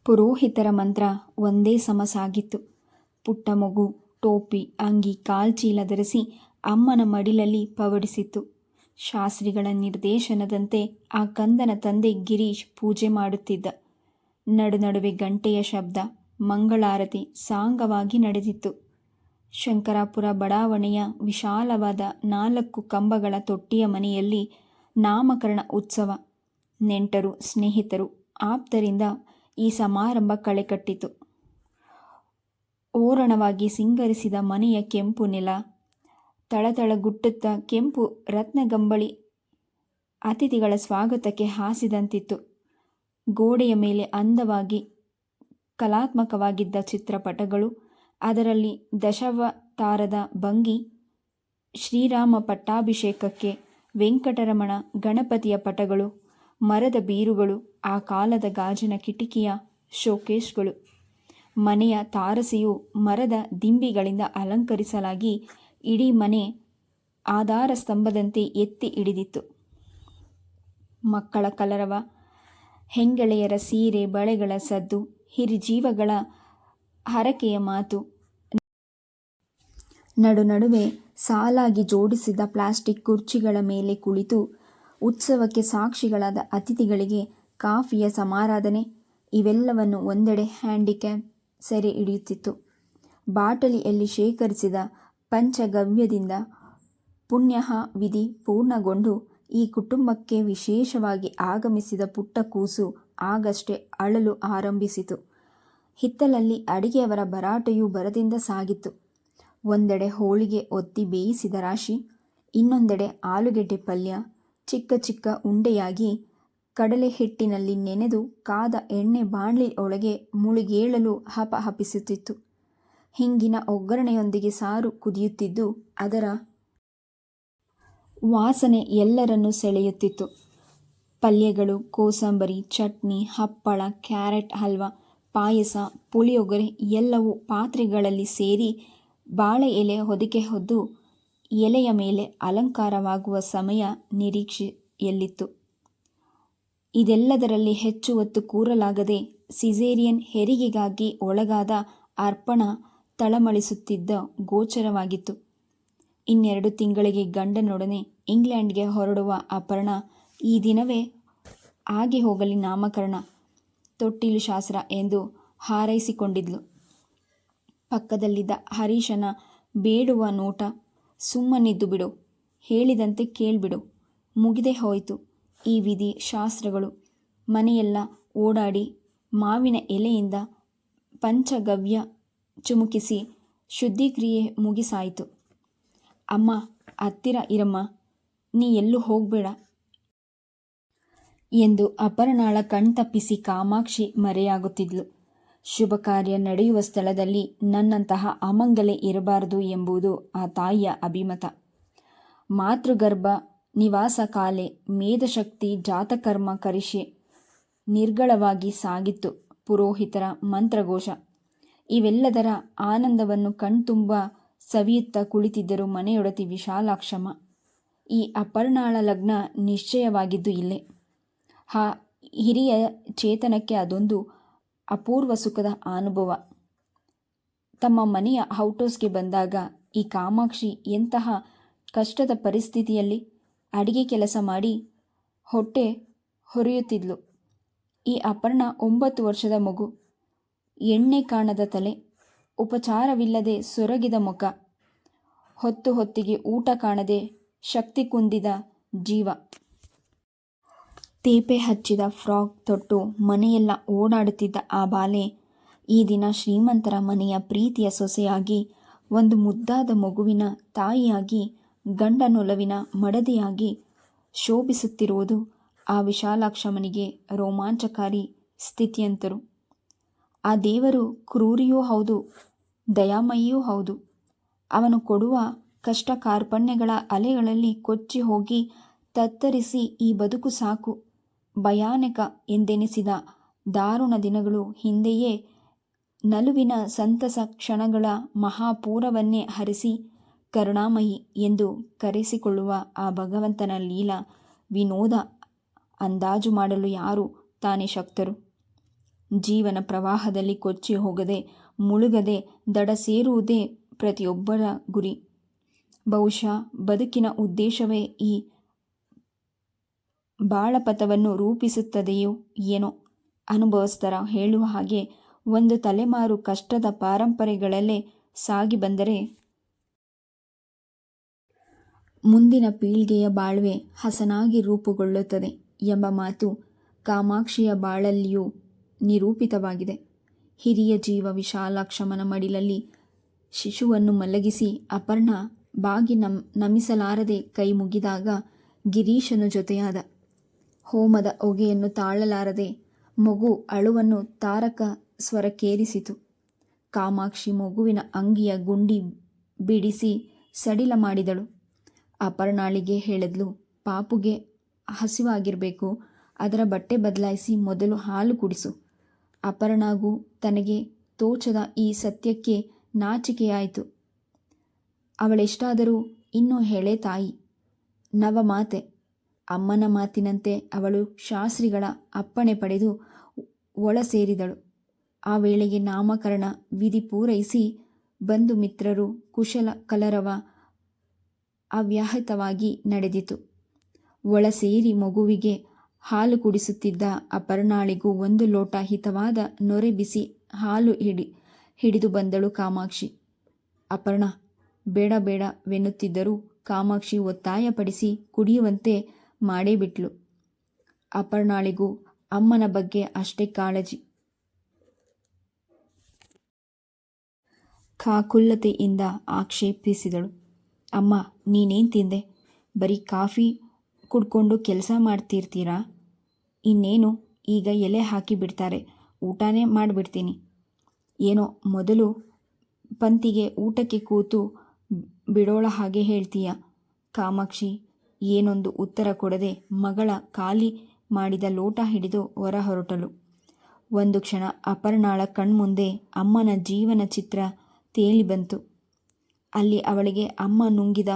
ಪುರೋಹಿತರ ಮಂತ್ರ ಒಂದೇ ಸಮ ಸಾಗಿತ್ತು. ಪುಟ್ಟ ಮಗು ಟೋಪಿ, ಅಂಗಿ, ಕಾಲ್ಚೀಲ ಧರಿಸಿ ಅಮ್ಮನ ಮಡಿಲಲ್ಲಿ ಪವಡಿಸಿತ್ತು. ಶಾಸ್ತ್ರಿಗಳ ನಿರ್ದೇಶನದಂತೆ ಆ ಕಂದನ ತಂದೆ ಗಿರೀಶ್ ಪೂಜೆ ಮಾಡುತ್ತಿದ್ದ. ನಡುವೆ ಗಂಟೆಯ ಶಬ್ದ, ಮಂಗಳಾರತಿ ಸಾಂಗವಾಗಿ ನಡೆದಿತ್ತು. ಶಂಕರಾಪುರ ಬಡಾವಣೆಯ ವಿಶಾಲವಾದ 4 ಕಂಬಗಳ ತೊಟ್ಟಿಯ ಮನೆಯಲ್ಲಿ ನಾಮಕರಣ ಉತ್ಸವ. ನೆಂಟರು, ಸ್ನೇಹಿತರು, ಆಪ್ತರಿಂದ ಈ ಸಮಾರಂಭ ಕಳೆಕಟ್ಟಿತು. ಓರಣವಾಗಿ ಸಿಂಗರಿಸಿದ ಮನೆಯ ಕೆಂಪು ನೆಲ, ತಳತಳಗುಟ್ಟುತ್ತಾ ಕೆಂಪು ರತ್ನಗಂಬಳಿ ಅತಿಥಿಗಳ ಸ್ವಾಗತಕ್ಕೆ ಹಾಸಿದಂತಿತ್ತು. ಗೋಡೆಯ ಮೇಲೆ ಅಂದವಾಗಿ ಕಲಾತ್ಮಕವಾಗಿದ್ದ ಚಿತ್ರಪಟಗಳು, ಅದರಲ್ಲಿ ದಶಾವತಾರದ ಭಂಗಿ, ಶ್ರೀರಾಮ ಪಟ್ಟಾಭಿಷೇಕಕ್ಕೆ ವೆಂಕಟರಮಣ, ಗಣಪತಿಯ ಪಟಗಳು, ಮರದ ಬೀರುಗಳು, ಆ ಕಾಲದ ಗಾಜಿನ ಕಿಟಿಕಿಯ ಶೋಕೇಶ್ಗಳು. ಮನೆಯ ತಾರಸಿಯು ಮರದ ದಿಂಬಿಗಳಿಂದ ಅಲಂಕರಿಸಲಾಗಿ ಇಡೀ ಮನೆ ಆಧಾರ ಸ್ತಂಭದಂತೆ ಎತ್ತಿ ಹಿಡಿದಿತ್ತು. ಮಕ್ಕಳ ಕಲರವ, ಹೆಂಗಳೆಯರ ಸೀರೆ ಬಳೆಗಳ ಸದ್ದು, ಹಿರಿಜೀವಗಳ ಹರಕೆಯ ಮಾತು, ನಡುವೆ ಸಾಲಾಗಿ ಜೋಡಿಸಿದ ಪ್ಲಾಸ್ಟಿಕ್ ಕುರ್ಚಿಗಳ ಮೇಲೆ ಕುಳಿತು ಉತ್ಸವಕ್ಕೆ ಸಾಕ್ಷಿಗಳಾದ ಅತಿಥಿಗಳಿಗೆ ಕಾಫಿಯ ಸಮಾರಾಧನೆ, ಇವೆಲ್ಲವನ್ನು ಒಂದೆಡೆ ಹ್ಯಾಂಡಿಕ್ಯಾಪ್ ಸೆರೆ ಹಿಡಿಯುತ್ತಿತ್ತು. ಬಾಟಲಿಯಲ್ಲಿ ಶೇಖರಿಸಿದ ಪಂಚಗವ್ಯದಿಂದ ಪುಣ್ಯಾಹ ವಿಧಿ ಪೂರ್ಣಗೊಂಡು ಈ ಕುಟುಂಬಕ್ಕೆ ವಿಶೇಷವಾಗಿ ಆಗಮಿಸಿದ ಪುಟ್ಟ ಕೂಸು ಆಗಷ್ಟೇ ಅಳಲು ಆರಂಭಿಸಿತು. ಹಿತ್ತಲಲ್ಲಿ ಅಡಿಗೆಯವರ ಭರಾಟೆಯೂ ಭರದಿಂದ ಸಾಗಿತ್ತು. ಒಂದೆಡೆ ಹೋಳಿಗೆ ಒತ್ತಿ ಬೇಯಿಸಿದ ರಾಶಿ, ಇನ್ನೊಂದೆಡೆ ಆಲೂಗೆಡ್ಡೆ ಪಲ್ಯ ಚಿಕ್ಕ ಚಿಕ್ಕ ಉಂಡೆಯಾಗಿ ಕಡಲೆ ಹಿಟ್ಟಿನಲ್ಲಿ ನೆನೆದು ಕಾದ ಎಣ್ಣೆ ಬಾಣಲಿ ಒಳಗೆ ಮುಳುಗೇಳಲು ಹಪಹಪಿಸುತ್ತಿತ್ತು. ಹಿಂಗಿನ ಒಗ್ಗರಣೆಯೊಂದಿಗೆ ಸಾರು ಕುದಿಯುತ್ತಿದ್ದು, ಅದರ ವಾಸನೆ ಎಲ್ಲರನ್ನೂ ಸೆಳೆಯುತ್ತಿತ್ತು. ಪಲ್ಯಗಳು, ಕೋಸಂಬರಿ, ಚಟ್ನಿ, ಹಪ್ಪಳ, ಕ್ಯಾರೆಟ್ ಹಲ್ವ, ಪಾಯಸ, ಪುಳಿಯೋಗರೆ ಎಲ್ಲವೂ ಪಾತ್ರೆಗಳಲ್ಲಿ ಸೇರಿ ಬಾಳೆ ಎಲೆ ಹೊದಿಕೆ ಹೊದ್ದು ಎಲೆಯ ಮೇಲೆ ಅಲಂಕಾರವಾಗುವ ಸಮಯ ನಿರೀಕ್ಷೆಯಲ್ಲಿತ್ತು. ಇದೆಲ್ಲದರಲ್ಲಿ ಹೆಚ್ಚು ಹೊತ್ತು ಕೂರಲಾಗದೆ ಸಿಸೇರಿಯನ್ ಹೆರಿಗೆಗಾಗಿ ಒಳಗಾದ ಅರ್ಪಣಾ ತಳಮಳಿಸುತ್ತಿದ್ದ ಗೋಚರವಾಗಿತ್ತು. 2 ತಿಂಗಳಿಗೆ ಗಂಡನೊಡನೆ ಇಂಗ್ಲೆಂಡ್ಗೆ ಹೊರಡುವ ಅಪರ್ಣ ಈ ದಿನವೇ ಆಗಿ ಹೋಗಲಿ ನಾಮಕರಣ, ತೊಟ್ಟಿಲು ಶಾಸ್ತ್ರ ಎಂದು ಹಾರೈಸಿಕೊಂಡಿದ್ಲು. ಪಕ್ಕದಲ್ಲಿದ್ದ ಹರೀಶನ ಬೇಡುವ ನೋಟ, ಸುಮ್ಮನಿದ್ದು ಬಿಡು, ಹೇಳಿದಂತೆ ಕೇಳ್ಬಿಡು, ಮುಗಿದೇ ಹೋಯಿತು ಈ ವಿಧಿ ಶಾಸ್ತ್ರಗಳು. ಮನೆಯೆಲ್ಲ ಓಡಾಡಿ ಮಾವಿನ ಎಲೆಯಿಂದ ಪಂಚಗವ್ಯ ಚಿಮುಕಿಸಿ ಶುದ್ಧಿಕ್ರಿಯೆ ಮುಗಿಸಾಯಿತು. ಅಮ್ಮ, ಹತ್ತಿರ ಇರಮ್ಮ, ನೀ ಎಲ್ಲೂ ಹೋಗಬೇಡ ಎಂದು ಅಪರ್ಣಾಳ ಕಣ್ತಪ್ಪಿಸಿ ಕಾಮಾಕ್ಷಿ ಮರೆಯಾಗುತ್ತಿದ್ಲು. ಶುಭ ಕಾರ್ಯ ನಡೆಯುವ ಸ್ಥಳದಲ್ಲಿ ನನ್ನಂತಹ ಅಮಂಗಲೆ ಇರಬಾರದು ಎಂಬುದು ಆ ತಾಯಿಯ ಅಭಿಮತ. ಮಾತೃಗರ್ಭ ನಿವಾಸ ಕಾಲೆ, ಮೇಧಶಕ್ತಿ ಜಾತಕರ್ಮ ಕರಿಷ್ಯೆ ನಿರ್ಗಳವಾಗಿ ಸಾಗಿತ್ತು ಪುರೋಹಿತರ ಮಂತ್ರಘೋಷ. ಇವೆಲ್ಲದರ ಆನಂದವನ್ನು ಕಣ್ತುಂಬ ಸವಿಯುತ್ತಾ ಕುಳಿತಿದ್ದರು ಮನೆಯೊಡತಿ ವಿಶಾಲಾಕ್ಷಮ್ಮ. ಈ ಅಪರ್ಣಾಳ ಲಗ್ನ ನಿಶ್ಚಯವಾಗಿದ್ದು ಇಲ್ಲೇ. ಆ ಹಿರಿಯ ಚೇತನಕ್ಕೆ ಅದೊಂದು ಅಪೂರ್ವ ಸುಖದ ಅನುಭವ. ತಮ್ಮ ಮನೆಯ ಔಟ್ಹೌಸ್ಗೆ ಬಂದಾಗ ಈ ಕಾಮಾಕ್ಷಿ ಎಂತಹ ಕಷ್ಟದ ಪರಿಸ್ಥಿತಿಯಲ್ಲಿ ಅಡಿಗೆ ಕೆಲಸ ಮಾಡಿ ಹೊಟ್ಟೆ ಹೊರೆಯುತ್ತಿದ್ಲು. ಈ ಅಪರ್ಣ 9 ವರ್ಷದ ಮಗು, ಎಣ್ಣೆ ಕಾಣದ ತಲೆ, ಉಪಚಾರವಿಲ್ಲದೆ ಸೊರಗಿದ ಮುಖ, ಹೊತ್ತಿಗೆ ಊಟ ಕಾಣದೆ ಶಕ್ತಿ ಕುಂದಿದ ಜೀವ. ತೇಪೆ ಹಚ್ಚಿದ ಫ್ರಾಕ್ ತೊಟ್ಟು ಮನೆಯೆಲ್ಲ ಓಡಾಡುತ್ತಿದ್ದ ಆ ಬಾಲೆ ಈ ದಿನ ಶ್ರೀಮಂತರ ಮನೆಯ ಪ್ರೀತಿಯ ಸೊಸೆಯಾಗಿ, ಒಂದು ಮುದ್ದಾದ ಮಗುವಿನ ತಾಯಿಯಾಗಿ, ಗಂಡನೊಲವಿನ ಮಡದಿಯಾಗಿ ಶೋಭಿಸುತ್ತಿರುವುದು ಆ ವಿಶಾಲಾಕ್ಷಮ್ಮನಿಗೆ ರೋಮಾಂಚಕಾರಿ ಸ್ಥಿತಿಯಂತರು. ಆ ದೇವರು ಕ್ರೂರಿಯೂ ಹೌದು, ದಯಾಮಯಿಯೂ ಹೌದು. ಅವನು ಕೊಡುವ ಕಷ್ಟ ಕಾರ್ಪಣ್ಯಗಳ ಅಲೆಗಳಲ್ಲಿ ಕೊಚ್ಚಿ ಹೋಗಿ ತತ್ತರಿಸಿ ಈ ಬದುಕು ಸಾಕು, ಭಯಾನಕ ಎಂದೆನಿಸಿದ ದಾರುಣ ದಿನಗಳು ಹಿಂದೆಯೇ ನಲುವಿನ ಸಂತಸ ಕ್ಷಣಗಳ ಮಹಾಪೂರವನ್ನೇ ಹರಿಸಿ ಕರುಣಾಮಯಿ ಎಂದು ಕರೆಸಿಕೊಳ್ಳುವ ಆ ಭಗವಂತನ ಲೀಲಾ ವಿನೋದ ಅಂದಾಜು ಮಾಡಲು ಯಾರು ತಾನೇ ಶಕ್ತರು? ಜೀವನ ಪ್ರವಾಹದಲ್ಲಿ ಕೊಚ್ಚಿ ಹೋಗದೆ ಮುಳುಗದೆ ದಡ ಸೇರುವುದೇ ಪ್ರತಿಯೊಬ್ಬರ ಗುರಿ. ಬಹುಶಃ ಬದುಕಿನ ಉದ್ದೇಶವೇ ಈ ಬಾಳಪಥವನ್ನು ರೂಪಿಸುತ್ತದೆಯೋ ಏನೋ. ಅನುಭವಸ್ಥರ ಹೇಳುವ ಹಾಗೆ ಒಂದು ತಲೆಮಾರು ಕಷ್ಟದ ಪಾರಂಪರೆಗಳಲ್ಲೇ ಸಾಗಿ ಬಂದರೆ ಮುಂದಿನ ಪೀಳಿಗೆಯ ಬಾಳ್ವೆ ಹಸನಾಗಿ ರೂಪುಗೊಳ್ಳುತ್ತದೆ ಎಂಬ ಮಾತು ಕಾಮಾಕ್ಷಿಯ ಬಾಳಲ್ಲಿಯೂ ನಿರೂಪಿತವಾಗಿದೆ. ಹಿರಿಯ ಜೀವ ವಿಶಾಲಾಕ್ಷಮ್ಮನ ಮಡಿಲಲ್ಲಿ ಶಿಶುವನ್ನು ಮಲಗಿಸಿ ಅಪರ್ಣ ಬಾಗಿ ನಮಿಸಲಾರದೆ ಕೈ ಮುಗಿದಾಗ ಗಿರೀಶನು ಜೊತೆಯಾದ. ಹೋಮದ ಹೊಗೆಯನ್ನು ತಾಳಲಾರದೆ ಮಗು ಅಳುವನ್ನು ತಾರಕ ಸ್ವರಕ್ಕೇರಿಸಿತು. ಕಾಮಾಕ್ಷಿ ಮಗುವಿನ ಅಂಗಿಯ ಗುಂಡಿ ಬಿಡಿಸಿ ಸಡಿಲ ಮಾಡಿದಳು. ಅಪರ್ಣಾಳಿಗೆ ಹೇಳಿದ್ಲು, ಪಾಪುಗೆ ಹಸಿವಾಗಿರಬೇಕು, ಅದರ ಬಟ್ಟೆ ಬದಲಾಯಿಸಿ ಮೊದಲು ಹಾಲು ಕುಡಿಸು. ಅಪರ್ಣಾಗೂ ತನಗೆ ತೋಚದ ಈ ಸತ್ಯಕ್ಕೆ ನಾಚಿಕೆಯಾಯಿತು. ಅವಳೆಷ್ಟಾದರೂ ಇನ್ನೂ ಹೆಳೆ ತಾಯಿ, ನವಮಾತೆ. ಅಮ್ಮನ ಮಾತಿನಂತೆ ಅವಳು ಶಾಸ್ತ್ರಿಗಳ ಅಪ್ಪಣೆ ಪಡೆದು ಒಳ ಸೇರಿದಳು. ಆ ವೇಳೆಗೆ ನಾಮಕರಣ ವಿಧಿ ಪೂರೈಸಿ ಬಂಧು ಮಿತ್ರರು ಕುಶಲ ಕಲರವ ಅವ್ಯಾಹತವಾಗಿ ನಡೆದಿತು. ಒಳ ಸೇರಿ ಮಗುವಿಗೆ ಹಾಲು ಕುಡಿಸುತ್ತಿದ್ದ ಅಪರ್ಣಾಳಿಗೂ ಒಂದು ಲೋಟ ಹಿತವಾದ ನೊರೆ ಬಿಸಿ ಹಾಲು ಹಿಡಿದು ಬಂದಳು ಕಾಮಾಕ್ಷಿ. ಅಪರ್ಣ ಬೇಡ ಬೇಡವೆನ್ನುತ್ತಿದ್ದರೂ ಕಾಮಾಕ್ಷಿ ಒತ್ತಾಯಪಡಿಸಿ ಕುಡಿಯುವಂತೆ ಮಾಡೇ ಬಿಟ್ಲು. ಅಪರ್ಣಾಳಿಗೂ ಅಮ್ಮನ ಬಗ್ಗೆ ಅಷ್ಟೇ ಕಾಳಜಿ. ಕಾಕುಲ್ಲತೆಯಿಂದ ಆಕ್ಷೇಪಿಸಿದಳು, ಅಮ್ಮ ನೀನೇನು ತಿಂದೆ? ಬರೀ ಕಾಫಿ ಕುಡ್ಕೊಂಡು ಕೆಲಸ ಮಾಡ್ತಿರ್ತೀರಾ? ಇನ್ನೇನು ಈಗ ಎಲೆ ಹಾಕಿ ಬಿಡ್ತಾರೆ, ಊಟನೇ ಮಾಡಿಬಿಡ್ತೀನಿ. ಏನೋ ಮೊದಲು ಪಂಕ್ತಿಗೆ ಊಟಕ್ಕೆ ಕೂತು ಬಿಡೋಳ ಹಾಗೆ ಹೇಳ್ತೀಯ. ಕಾಮಾಕ್ಷಿ ಏನೊಂದು ಉತ್ತರ ಕೊಡದೆ ಮಗಳ ಖಾಲಿ ಮಾಡಿದ ಲೋಟ ಹಿಡಿದು ಹೊರ ಹೊರಟಳು. ಒಂದು ಕ್ಷಣ ಅಪರ್ಣಾಳ ಕಣ್ಮುಂದೆ ಅಮ್ಮನ ಜೀವನ ಚಿತ್ರ ತೇಲಿ ಬಂತು. ಅಲ್ಲಿ ಅವಳಿಗೆ ಅಮ್ಮ ನುಂಗಿದ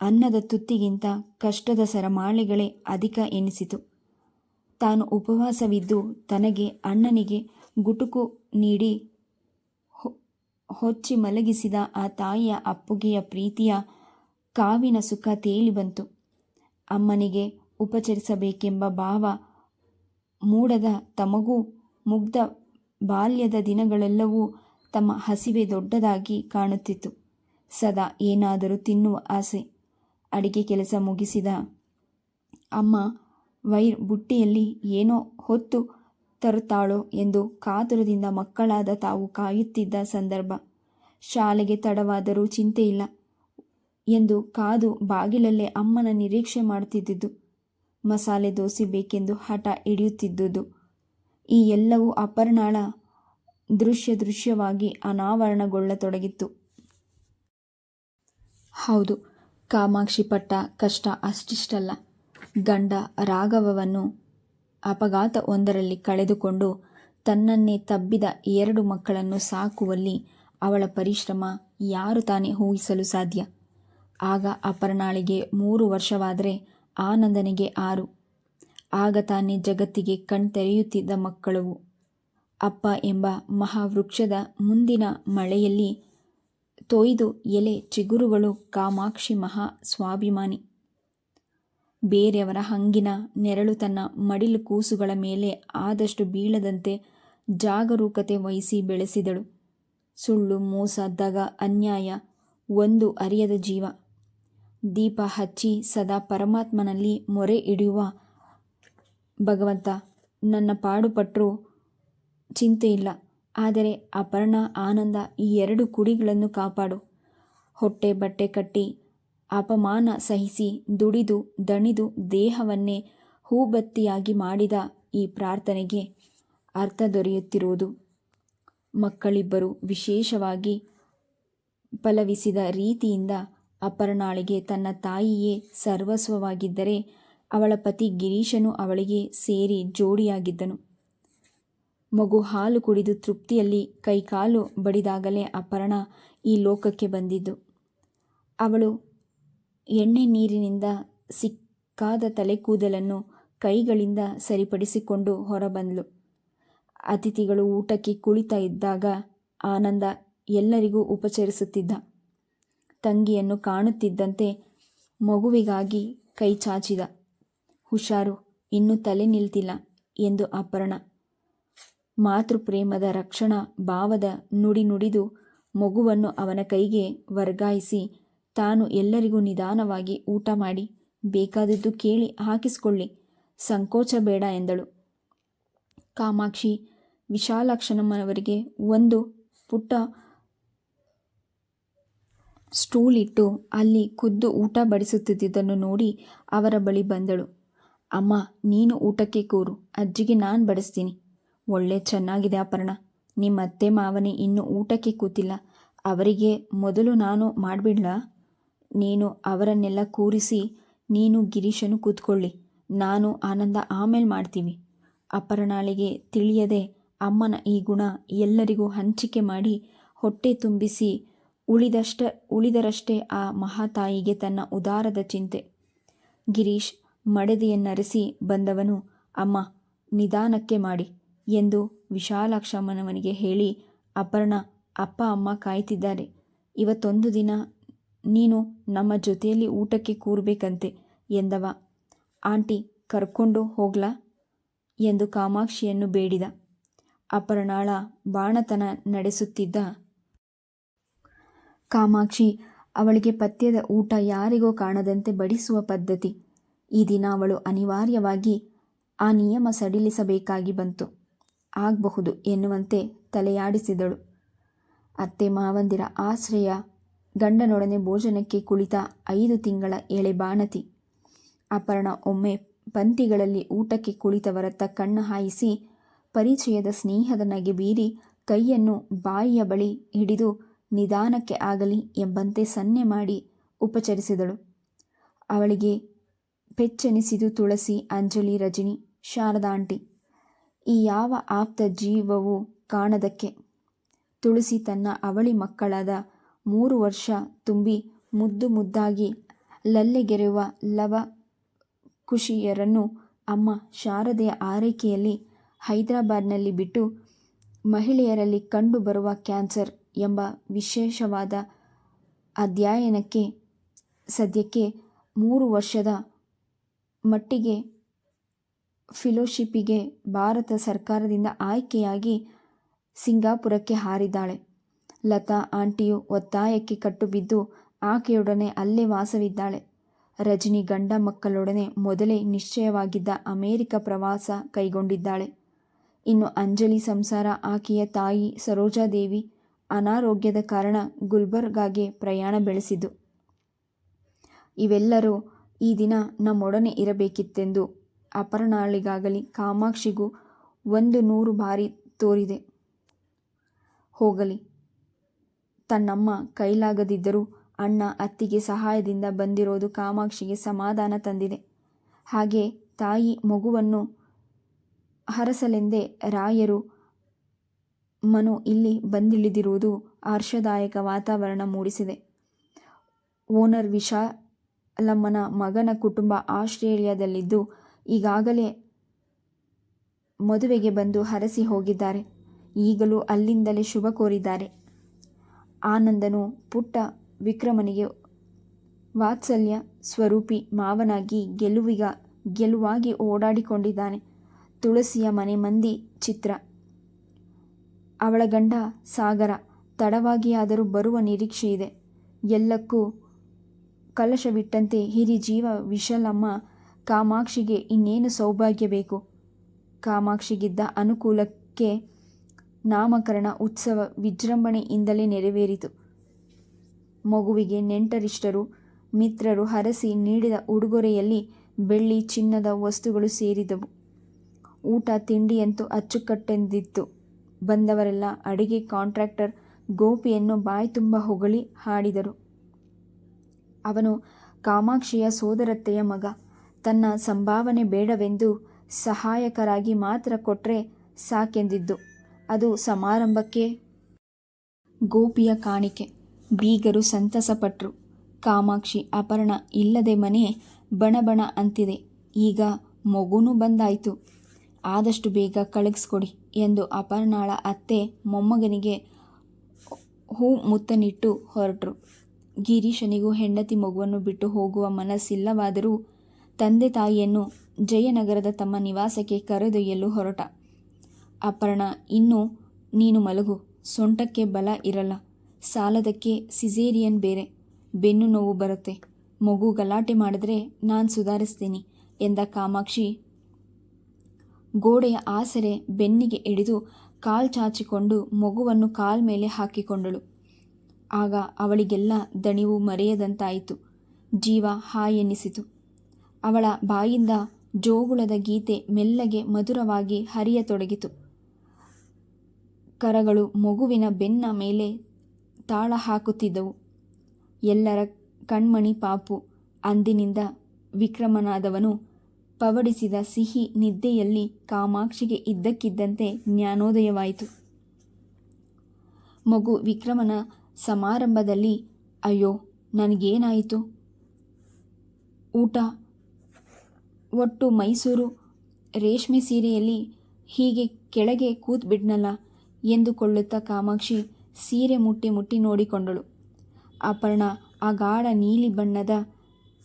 ಅನ್ನದ ತುತ್ತಿಗಿಂತ ಕಷ್ಟದ ಸರಮಾಳೆಗಳೇ ಅಧಿಕ ಎನಿಸಿತು. ತಾನು ಉಪವಾಸವಿದ್ದು ತನಗೆ ಅಣ್ಣನಿಗೆ ಗುಟುಕು ನೀಡಿ ಹೊಚ್ಚಿ ಮಲಗಿಸಿದ ಆ ತಾಯಿಯ ಅಪ್ಪುಗೆಯ ಪ್ರೀತಿಯ ಕಾವಿನ ಸುಖ ತೇಲಿ ಬಂತು. ಅಮ್ಮನಿಗೆ ಉಪಚರಿಸಬೇಕೆಂಬ ಭಾವ ಮೂಡದ ತಮಗೂ ಮುಗ್ಧ ಬಾಲ್ಯದ ದಿನಗಳೆಲ್ಲವೂ ತಮ್ಮ ಹಸಿವೆ ದೊಡ್ಡದಾಗಿ ಕಾಣುತ್ತಿತ್ತು. ಸದಾ ಏನಾದರೂ ತಿನ್ನುವ ಆಸೆ. ಅಡಿಗೆ ಕೆಲಸ ಮುಗಿಸಿದ ಅಮ್ಮ ಬುಟ್ಟಿಯಲ್ಲಿ ಏನೋ ಹೊತ್ತು ತರುತ್ತಾಳೋ ಎಂದು ಕಾತುರದಿಂದ ಮಕ್ಕಳಾದ ತಾವು ಕಾಯುತ್ತಿದ್ದ ಸಂದರ್ಭ. ಶಾಲೆಗೆ ತಡವಾದರೂ ಚಿಂತೆಯಿಲ್ಲ ಎಂದು ಕಾದು ಬಾಗಿಲಲ್ಲೇ ಅಮ್ಮನ ನಿರೀಕ್ಷೆ ಮಾಡುತ್ತಿದ್ದುದು. ಮಸಾಲೆ ದೋಸೆ ಬೇಕೆಂದು ಹಠ ಹಿಡಿಯುತ್ತಿದ್ದುದು. ಈ ಎಲ್ಲವೂ ಅಪರ್ಣಾಳ ದೃಶ್ಯವಾಗಿ ಅನಾವರಣಗೊಳ್ಳತೊಡಗಿತ್ತು. ಹೌದು, ಕಾಮಾಕ್ಷಿ ಪಟ್ಟ ಕಷ್ಟ ಅಷ್ಟಿಷ್ಟಲ್ಲ. ಗಂಡ ರಾಘವವನ್ನು ಅಪಘಾತ ಒಂದರಲ್ಲಿ ಕಳೆದುಕೊಂಡು ತನ್ನನ್ನೇ ತಬ್ಬಿದ 2 ಮಕ್ಕಳನ್ನು ಸಾಕುವಲ್ಲಿ ಅವಳ ಪರಿಶ್ರಮ ಯಾರು ತಾನೇ ಊಹಿಸಲು ಸಾಧ್ಯ. ಆಗ ಅಪರ್ಣಾಳಿಗೆ 3 ವರ್ಷವಾದರೆ ಆನಂದನಿಗೆ 6. ಆಗ ತಾನೇ ಜಗತ್ತಿಗೆ ಕಣ್ತೆರೆಯುತ್ತಿದ್ದ ಮಕ್ಕಳವು. ಅಪ್ಪ ಎಂಬ ಮಹಾವೃಕ್ಷದ ಮುಂದಿನ ಮಳೆಯಲ್ಲಿ ತೊಯ್ದು ಎಲೆ ಚಿಗುರುಗಳು ಕಾಮಾಕ್ಷಿ ಮಹಾ ಸ್ವಾಭಿಮಾನಿ. ಬೇರೆಯವರ ಹಂಗಿನ ನೆರಳು ತನ್ನ ಮಡಿಲು ಕೂಸುಗಳ ಮೇಲೆ ಆದಷ್ಟು ಬೀಳದಂತೆ ಜಾಗರೂಕತೆ ವಹಿಸಿ ಬೆಳೆಸಿದಳು. ಸುಳ್ಳು, ಮೋಸ, ದಗ, ಅನ್ಯಾಯ ಒಂದು ಅರಿಯದ ಜೀವ. ದೀಪ ಹಚ್ಚಿ ಸದಾ ಪರಮಾತ್ಮನಲ್ಲಿ ಮೊರೆ ಇಡುವ ಭಗವಂತ, ನನ್ನ ಪಾಡುಪಟ್ಟರೂ ಚಿಂತೆಯಿಲ್ಲ, ಆದರೆ ಅಪರ್ಣ, ಆನಂದ ಈ 2 ಕುಡಿಗಳನ್ನು ಕಾಪಾಡು. ಹೊಟ್ಟೆ ಬಟ್ಟೆ ಕಟ್ಟಿ ಅಪಮಾನ ಸಹಿಸಿ ದುಡಿದು ದಣಿದು ದೇಹವನ್ನೇ ಹೂಬತ್ತಿಯಾಗಿ ಮಾಡಿದ ಈ ಪ್ರಾರ್ಥನೆಗೆ ಅರ್ಥ ದೊರೆಯುತ್ತಿರುವುದು. ಮಕ್ಕಳಿಬ್ಬರು ವಿಶೇಷವಾಗಿ ಫಲವಿಸಿದ ರೀತಿಯಿಂದ ಅಪರ್ಣಾಳಿಗೆ ತನ್ನ ತಾಯಿಯೇ ಸರ್ವಸ್ವವಾಗಿದ್ದರೆ, ಅವಳ ಪತಿ ಗಿರೀಶನು ಅವಳಿಗೆ ಸೇರಿ ಜೋಡಿಯಾಗಿದ್ದನು. ಮಗು ಹಾಲು ಕುಡಿದು ತೃಪ್ತಿಯಲ್ಲಿ ಕೈಕಾಲು ಬಡಿದಾಗಲೇ ಅಪರ್ಣ ಈ ಲೋಕಕ್ಕೆ ಬಂದಿದ್ದು. ಅವಳು ಎಣ್ಣೆ ನೀರಿನಿಂದ ಸಿಕ್ಕಾದ ತಲೆಕೂದಲನ್ನು ಕೈಗಳಿಂದ ಸರಿಪಡಿಸಿಕೊಂಡು ಹೊರಬಂದಳು. ಅತಿಥಿಗಳು ಊಟಕ್ಕೆ ಕುಳಿತಾ ಇದ್ದಾಗ ಆನಂದ ಎಲ್ಲರಿಗೂ ಉಪಚರಿಸುತ್ತಿದ್ದ. ತಂಗಿಯನ್ನು ಕಾಣುತ್ತಿದ್ದಂತೆ ಮಗುವಿಗಾಗಿ ಕೈ ಚಾಚಿದ. ಹುಷಾರು, ಇನ್ನೂ ತಲೆ ನಿಲ್ತಿಲ್ಲ ಎಂದು ಅಪರ್ಣ ಮಾತೃಪ್ರೇಮದ ರಕ್ಷಣಾ ಭಾವದ ನುಡಿ ನುಡಿದು ಮಗುವನ್ನು ಅವನ ಕೈಗೆ ವರ್ಗಾಯಿಸಿ ತಾನು ಎಲ್ಲರಿಗೂ ನಿಧಾನವಾಗಿ ಊಟ ಮಾಡಿ ಬೇಕಾದದ್ದು ಕೇಳಿ ಹಾಕಿಸಿಕೊಳ್ಳಿ, ಸಂಕೋಚ ಬೇಡ ಎಂದಳು. ಕಾಮಾಕ್ಷಿ ವಿಶಾಲಾಕ್ಷಮ್ಮನವರಿಗೆ ಒಂದು ಪುಟ್ಟ ಸ್ಟೂಲ್ ಇಟ್ಟು ಅಲ್ಲಿ ಖುದ್ದು ಊಟ ಬಡಿಸುತ್ತಿದ್ದುದನ್ನು ನೋಡಿ ಅವರ ಬಳಿ ಬಂದಳು. ಅಮ್ಮ, ನೀನು ಊಟಕ್ಕೆ ಕೂರು, ಅಜ್ಜಿಗೆ ನಾನು ಬಡಿಸ್ತೀನಿ. ಒಳ್ಳೆ ಚೆನ್ನಾಗಿದೆ ಅಪರ್ಣ, ನಿಮ್ಮ ಅತ್ತೆ ಮಾವನೇ ಇನ್ನೂ ಊಟಕ್ಕೆ ಕೂತಿಲ್ಲ, ಅವರಿಗೆ ಮೊದಲು ನಾನು ಮಾಡಿಬಿಡ್ಲಾ? ನೀನು ಅವರನ್ನೆಲ್ಲ ಕೂರಿಸಿ ನೀನು ಗಿರೀಶನು ಕೂತ್ಕೊಳ್ಳಿ, ನಾನು ಆನಂದ ಆಮೇಲೆ ಮಾಡ್ತೀವಿ. ಅಪರ್ಣಾಳಿಗೆ ತಿಳಿಯದೆ ಅಮ್ಮನ ಈ ಗುಣ ಎಲ್ಲರಿಗೂ ಹಂಚಿಕೆ ಮಾಡಿ ಹೊಟ್ಟೆ ತುಂಬಿಸಿ ಉಳಿದರಷ್ಟೇ ಆ ಮಹಾತಾಯಿಗೆ ತನ್ನ ಉದಾರದ ಚಿಂತೆ. ಗಿರೀಶ್ ಮಡದಿಯನ್ನರಿಸಿ ಬಂದವನು, ಅಮ್ಮ ನಿಧಾನಕ್ಕೆ ಮಾಡಿ ಎಂದು ವಿಶಾಲಾಕ್ಷಮ್ಮನವನಿಗೆ ಹೇಳಿ, ಅಪರ್ಣ ಅಪ್ಪ ಅಮ್ಮ ಕಾಯ್ತಿದ್ದಾರೆ, ಇವತ್ತೊಂದು ದಿನ ನೀನು ನಮ್ಮ ಜೊತೆಯಲ್ಲಿ ಊಟಕ್ಕೆ ಕೂರಬೇಕಂತೆ ಎಂದವ. ಆಂಟಿ ಕರ್ಕೊಂಡು ಹೋಗ್ಲಾ ಎಂದು ಕಾಮಾಕ್ಷಿಯನ್ನು ಬೇಡಿದ. ಅಪರ್ಣಾಳ ಬಾಣತನ ನಡೆಸುತ್ತಿದ್ದ ಕಾಮಾಕ್ಷಿ ಅವಳಿಗೆ ಪಥ್ಯದ ಊಟ ಯಾರಿಗೂ ಕಾಣದಂತೆ ಬಡಿಸುವ ಪದ್ಧತಿ. ಈ ದಿನ ಅವಳು ಅನಿವಾರ್ಯವಾಗಿ ಆ ನಿಯಮ ಸಡಿಲಿಸಬೇಕಾಗಿ ಬಂತು. ಆಗಬಹುದು ಎನ್ನುವಂತೆ ತಲೆಯಾಡಿಸಿದಳು. ಅತ್ತೆ ಮಾವಂದಿರ ಆಶ್ರಯ, ಗಂಡನೊಡನೆ ಭೋಜನಕ್ಕೆ ಕುಳಿತ 5 ತಿಂಗಳ ಎಳೆ ಬಾಣತಿ. ಅಪರ್ಣ ಒಮ್ಮೆ ಪಂಕ್ತಿಗಳಲ್ಲಿ ಊಟಕ್ಕೆ ಕುಳಿತವರತ್ತ ಕಣ್ಣು ಹಾಯಿಸಿ ಪರಿಚಯದ ಸ್ನೇಹದ ನಗೆ ಬೀರಿ ಕೈಯನ್ನು ಬಾಯಿಯ ಬಳಿ ಹಿಡಿದು ನಿಧಾನಕ್ಕೆ ಆಗಲಿ ಎಂಬಂತೆ ಸನ್ನೆ ಮಾಡಿ ಉಪಚರಿಸಿದಳು. ಅವಳಿಗೆ ಪೆಚ್ಚೆನಿಸಿದು ತುಳಸಿ, ಅಂಜಲಿ, ರಜನಿ, ಶಾರದಾ ಆಂಟಿ. ಈ ಯಾವ ಆಪ್ತ ಜೀವವೂ ಕಾಣದಕ್ಕೆ. ತುಳಸಿ ತನ್ನ ಅವಳಿ ಮಕ್ಕಳಾದ 3 ವರ್ಷ ತುಂಬಿ ಮುದ್ದು ಮುದ್ದಾಗಿ ಲಲ್ಲೆಗೆರೆಯುವ ಲವ ಕುಶಿಯರನ್ನು ಅಮ್ಮ ಶಾರದೆಯ ಆರೈಕೆಯಲ್ಲಿ ಹೈದರಾಬಾದ್ನಲ್ಲಿ ಬಿಟ್ಟು ಮಹಿಳೆಯರಲ್ಲಿ ಕಂಡು ಬರುವ ಕ್ಯಾನ್ಸರ್ ಎಂಬ ವಿಶೇಷವಾದ ಅಧ್ಯಯನಕ್ಕೆ ಸದ್ಯಕ್ಕೆ 3 ವರ್ಷದ ಮಟ್ಟಿಗೆ ಫೆಲೋಶಿಪ್ಪಿಗೆ ಭಾರತ ಸರ್ಕಾರದಿಂದ ಆಯ್ಕೆಯಾಗಿ ಸಿಂಗಾಪುರಕ್ಕೆ ಹಾರಿದ್ದಾಳೆ. ಲತಾ ಆಂಟಿಯು ಒತ್ತಾಯಕ್ಕೆ ಕಟ್ಟುಬಿದ್ದು ಆಕೆಯೊಡನೆ ಅಲ್ಲೇ ವಾಸವಿದ್ದಾಳೆ. ರಜನಿ ಗಂಡ ಮಕ್ಕಳೊಡನೆ ಮೊದಲೇ ನಿಶ್ಚಯವಾಗಿದ್ದ ಅಮೆರಿಕ ಪ್ರವಾಸ ಕೈಗೊಂಡಿದ್ದಾಳೆ. ಇನ್ನು ಅಂಜಲಿ ಸಂಸಾರ ಆಕೆಯ ತಾಯಿ ಸರೋಜಾದೇವಿ ಅನಾರೋಗ್ಯದ ಕಾರಣ ಗುಲ್ಬರ್ಗಾಗೆ ಪ್ರಯಾಣ ಬೆಳೆಸಿದ್ದು. ಇವೆಲ್ಲರೂ ಈ ದಿನ ನಮ್ಮೊಡನೆ ಇರಬೇಕಿತ್ತೆಂದು ಅಪರ್ಣಾಳಿಗಾಗಲಿ ಕಾಮಾಕ್ಷಿಗೂ 100 ಬಾರಿ ತೋರಿದೆ. ಹೋಗಲಿ, ತನ್ನಮ್ಮ ಕೈಲಾಗದಿದ್ದರೂ ಅಣ್ಣ ಅತ್ತಿಗೆ ಸಹಾಯದಿಂದ ಬಂದಿರೋದು ಕಾಮಾಕ್ಷಿಗೆ ಸಮಾಧಾನ ತಂದಿದೆ. ಹಾಗೆ ತಾಯಿ ಮಗುವನ್ನು ಹರಸಲೆಂದೇ ರಾಯರು ಮನು ಇಲ್ಲಿ ಬಂದಿಳಿದಿರುವುದು ಹರ್ಷದಾಯಕ ವಾತಾವರಣ ಮೂಡಿಸಿದೆ. ಓನರ್ ವಿಶಾಲಮ್ಮನ ಮಗನ ಕುಟುಂಬ ಆಸ್ಟ್ರೇಲಿಯಾದಲ್ಲಿದ್ದು ಈಗಾಗಲೇ ಮದುವೆಗೆ ಬಂದು ಹರಸಿ ಹೋಗಿದ್ದಾರೆ. ಈಗಲೂ ಅಲ್ಲಿಂದಲೇ ಶುಭ ಕೋರಿದ್ದಾರೆ. ಆನಂದನು ಪುಟ್ಟ ವಿಕ್ರಮನಿಗೆ ವಾತ್ಸಲ್ಯ ಸ್ವರೂಪಿ ಮಾವನಾಗಿ ಗೆಲುವಾಗಿ ಓಡಾಡಿಕೊಂಡಿದ್ದಾನೆ. ತುಳಸಿಯ ಮನೆ ಮಂದಿ ಚಿತ್ರ. ಅವಳ ಗಂಡ ಸಾಗರ ತಡವಾಗಿಯಾದರೂ ಬರುವ ನಿರೀಕ್ಷೆಯಿದೆ. ಎಲ್ಲಕ್ಕೂ ಕಲಶವಿಟ್ಟಂತೆ ಹಿರಿಜೀವ ವಿಶಾಲಮ್ಮ ಕಾಮಾಕ್ಷಿಗೆ ಇನ್ನೇನು ಸೌಭಾಗ್ಯ ಬೇಕು. ಕಾಮಾಕ್ಷಿಗಿದ್ದ ಅನುಕೂಲಕ್ಕೆ ನಾಮಕರಣ ಉತ್ಸವ ವಿಜೃಂಭಣೆಯಿಂದಲೇ ನೆರವೇರಿತು. ಮಗುವಿಗೆ ನೆಂಟರಿಷ್ಟರು ಮಿತ್ರರು ಹರಸಿ ನೀಡಿದ ಉಡುಗೊರೆಯಲ್ಲಿ ಬೆಳ್ಳಿ ಚಿನ್ನದ ವಸ್ತುಗಳು ಸೇರಿದವು. ಊಟ ತಿಂಡಿಯಂತೂ ಅಚ್ಚುಕಟ್ಟೆಂದಿತ್ತು. ಬಂದವರೆಲ್ಲ ಅಡಿಗೆ ಕಾಂಟ್ರಾಕ್ಟರ್ ಗೋಪಿಯನ್ನು ಬಾಯ್ತುಂಬ ಹೊಗಳಿ ಹಾಡಿದರು. ಅವನು ಕಾಮಾಕ್ಷಿಯ ಸೋದರತ್ತೆಯ ಮಗ. ತನ್ನ ಸಂಭಾವನೆ ಬೇಡವೆಂದು ಸಹಾಯಕರಾಗಿ ಮಾತ್ರ ಕೊಟ್ಟರೆ ಸಾಕೆಂದಿದ್ದು. ಅದು ಸಮಾರಂಭಕ್ಕೆ ಗೋಪಿಯ ಕಾಣಿಕೆ. ಬೀಗರು ಸಂತಸಪಟ್ರು. ಕಾಮಾಕ್ಷಿ ಅಪರ್ಣ ಇಲ್ಲದೆ ಮನೆ ಬಣಬಣ ಅಂತಿದೆ. ಈಗ ಮಗುನೂ ಬಂದಾಯಿತು. ಆದಷ್ಟು ಬೇಗ ಕಳಿಸ್ಕೊಡಿ ಎಂದು ಅಪರ್ಣಾಳ ಅತ್ತೆ ಮೊಮ್ಮಗನಿಗೆ ಹೂ ಮುತ್ತನಿಟ್ಟು ಹೊರಟರು. ಗಿರೀಶನಿಗೂ ಹೆಂಡತಿ ಮಗುವನ್ನು ಬಿಟ್ಟು ಹೋಗುವ ಮನಸ್ಸಿಲ್ಲವಾದರೂ ತಂದೆ ತಾಯಿಯನ್ನು ಜಯನಗರದ ತಮ್ಮ ನಿವಾಸಕ್ಕೆ ಕರೆದೊಯ್ಯಲು ಹೊರಟ. ಅಪರ್ಣ, ಇನ್ನು ನೀನು ಮಲಗು, ಸೊಂಟಕ್ಕೆ ಬಲ ಇರಲ್ಲ, ಸಾಲದಕ್ಕೆ ಸಿಸೇರಿಯನ್ ಬೇರೆ, ಬೆನ್ನು ನೋವು ಬರುತ್ತೆ, ಮಗು ಗಲಾಟೆ ಮಾಡಿದ್ರೆ ನಾನು ಸುಧಾರಿಸ್ತೀನಿ ಎಂದ ಕಾಮಾಕ್ಷಿ ಗೋಡೆಯ ಆಸರೆ ಬೆನ್ನಿಗೆ ಹಿಡಿದು ಕಾಲ್ ಚಾಚಿಕೊಂಡು ಮಗುವನ್ನು ಕಾಲ್ ಮೇಲೆ ಹಾಕಿಕೊಂಡಳು. ಆಗ ಅವಳಿಗೆಲ್ಲ ದಣಿವು ಮರೆಯದಂತಾಯಿತು. ಜೀವ ಹಾಯೆನ್ನಿಸಿತು. ಅವಳ ಬಾಯಿಂದ ಜೋಗುಳದ ಗೀತೆ ಮೆಲ್ಲಗೆ ಮಧುರವಾಗಿ ಹರಿಯತೊಡಗಿತು. ಕರಗಳು ಮಗುವಿನ ಬೆನ್ನ ಮೇಲೆ ತಾಳ ಹಾಕುತ್ತಿದ್ದವು. ಎಲ್ಲರ ಕಣ್ಮಣಿ ಪಾಪು ಅಂದಿನಿಂದ ವಿಕ್ರಮನಾದವನು ಪವಡಿಸಿದ ಸಿಹಿ ನಿದ್ದೆಯಲ್ಲಿ ಕಾಮಾಕ್ಷಿಗೆ ಇದ್ದಕ್ಕಿದ್ದಂತೆ ಜ್ಞಾನೋದಯವಾಯಿತು. ಮಗು ವಿಕ್ರಮನ ಸಮಾರಂಭದಲ್ಲಿ ಅಯ್ಯೋ ನನಗೇನಾಯಿತು, ಊಟ, ಒಟ್ಟು ಮೈಸೂರು ರೇಷ್ಮೆ ಸೀರೆಯಲ್ಲಿ ಹೀಗೆ ಕೆಳಗೆ ಕೂತ್ಬಿಟ್ನಲ್ಲ ಎಂದುಕೊಳ್ಳುತ್ತಾ ಕಾಮಾಕ್ಷಿ ಸೀರೆ ಮುಟ್ಟಿ ಮುಟ್ಟಿ ನೋಡಿಕೊಂಡಳು. ಅಪರ್ಣ ಆ ಗಾಢ ನೀಲಿ ಬಣ್ಣದ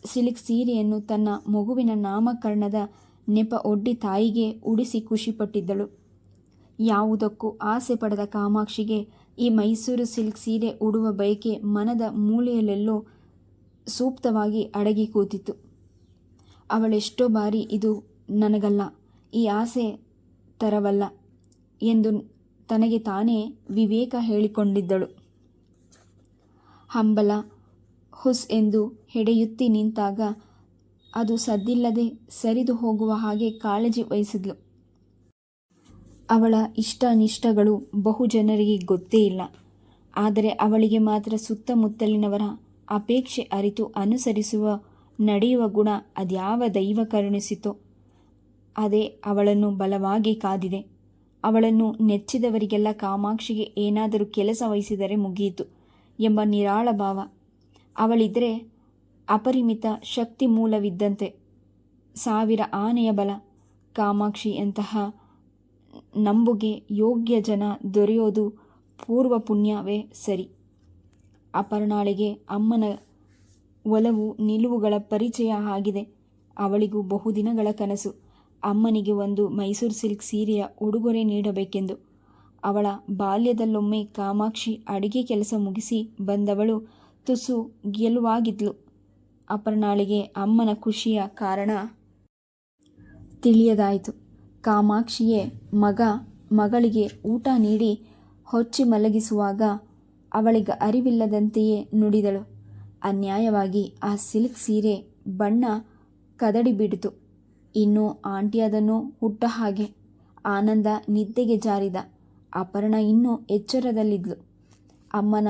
ಸಿಲ್ಕ್ ಸೀರೆಯನ್ನು ತನ್ನ ಮಗುವಿನ ನಾಮಕರಣದ ನೆಪ ಒಡ್ಡಿ ತಾಯಿಗೆ ಉಡಿಸಿ ಖುಷಿಪಟ್ಟಿದ್ದಳು. ಯಾವುದಕ್ಕೂ ಆಸೆ ಪಡೆದ ಕಾಮಾಕ್ಷಿಗೆ ಈ ಮೈಸೂರು ಸಿಲ್ಕ್ ಸೀರೆ ಉಡುವ ಬಯಕೆ ಮನದ ಮೂಲೆಯಲ್ಲೆಲ್ಲೋ ಸೂಕ್ತವಾಗಿ ಅಡಗಿ ಕೂತಿತ್ತು. ಅವಳೆಷ್ಟೋ ಬಾರಿ ಇದು ನನಗಲ್ಲ, ಈ ಆಸೆ ತರವಲ್ಲ ಎಂದು ತನಗೆ ತಾನೇ ವಿವೇಕ ಹೇಳಿಕೊಂಡಿದ್ದಳು. ಹಂಬಲ ಹುಸ್ ಎಂದು ಹೆಡೆಯುತ್ತಿ ನಿಂತಾಗ ಅದು ಸದ್ದಿಲ್ಲದೆ ಸರಿದು ಹೋಗುವ ಹಾಗೆ ಕಾಳಜಿ ವಹಿಸಿದ್ಲು. ಅವಳ ಇಷ್ಟಾನಿಷ್ಟಗಳು ಬಹು ಜನರಿಗೆ ಗೊತ್ತೇ ಇಲ್ಲ. ಆದರೆ ಅವಳಿಗೆ ಮಾತ್ರ ಸುತ್ತಮುತ್ತಲಿನವರ ಅಪೇಕ್ಷೆ ಅರಿತು ಅನುಸರಿಸುವ ನಡೆಯುವ ಗುಣ ಅದ್ಯಾವ ದೈವ ಕರುಣಿಸಿತೋ ಅದೇ ಅವಳನ್ನು ಬಲವಾಗಿ ಕಾದಿದೆ. ಅವಳನ್ನು ನೆಚ್ಚಿದವರಿಗೆಲ್ಲ ಕಾಮಾಕ್ಷಿಗೆ ಏನಾದರೂ ಕೆಲಸ ವಹಿಸಿದರೆ ಮುಗಿಯಿತು ಎಂಬ ನಿರಾಳ ಭಾವ. ಅವಳಿದ್ದರೆ ಅಪರಿಮಿತ ಶಕ್ತಿ ಮೂಲವಿದ್ದಂತೆ, 1000 ಆನೆಯ ಬಲ. ಕಾಮಾಕ್ಷಿಯಂತಹ ನಂಬುಗೆ ಯೋಗ್ಯ ಜನ ದೊರೆಯೋದು ಪೂರ್ವ ಪುಣ್ಯವೇ ಸರಿ. ಅಪರ್ಣಾಳಿಗೆ ಅಮ್ಮನ ಒಲವು ನಿಲುವುಗಳ ಪರಿಚಯ ಆಗಿದೆ. ಅವಳಿಗೂ ಬಹುದಿನಗಳ ಕನಸು ಅಮ್ಮನಿಗೆ ಒಂದು ಮೈಸೂರು ಸಿಲ್ಕ್ ಸೀರೆಯ ಉಡುಗೊರೆ ನೀಡಬೇಕೆಂದು. ಅವಳ ಬಾಲ್ಯದಲ್ಲೊಮ್ಮೆ ಕಾಮಾಕ್ಷಿ ಅಡಿಗೆ ಕೆಲಸ ಮುಗಿಸಿ ಬಂದವಳು ತುಸು ಗೆಲುವಾಗಿದ್ಲು. ಅಪರ್ಣಾಳಿಗೆ ಅಮ್ಮನ ಖುಷಿಯ ಕಾರಣ ತಿಳಿಯದಾಯಿತು. ಕಾಮಾಕ್ಷಿಯೇ ಮಗಳಿಗೆ ಊಟ ನೀಡಿ ಹೊಚ್ಚಿ ಮಲಗಿಸುವಾಗ ಅವಳಿಗೆ ಅರಿವಿಲ್ಲದಂತೆಯೇ ನುಡಿದಳು, ಅನ್ಯಾಯವಾಗಿ ಆ ಸಿಲ್ಕ್ ಸೀರೆ ಬಣ್ಣ ಕದಡಿಬಿಡಿತು. ಇನ್ನು ಆಂಟಿ ಅದನ್ನು ಹುಟ್ಟ ಹಾಗೆ. ಆನಂದ ನಿದ್ದೆಗೆ ಜಾರಿದ. ಅಪರ್ಣ ಇನ್ನೂ ಎಚ್ಚರದಲ್ಲಿದ್ಲು. ಅಮ್ಮನ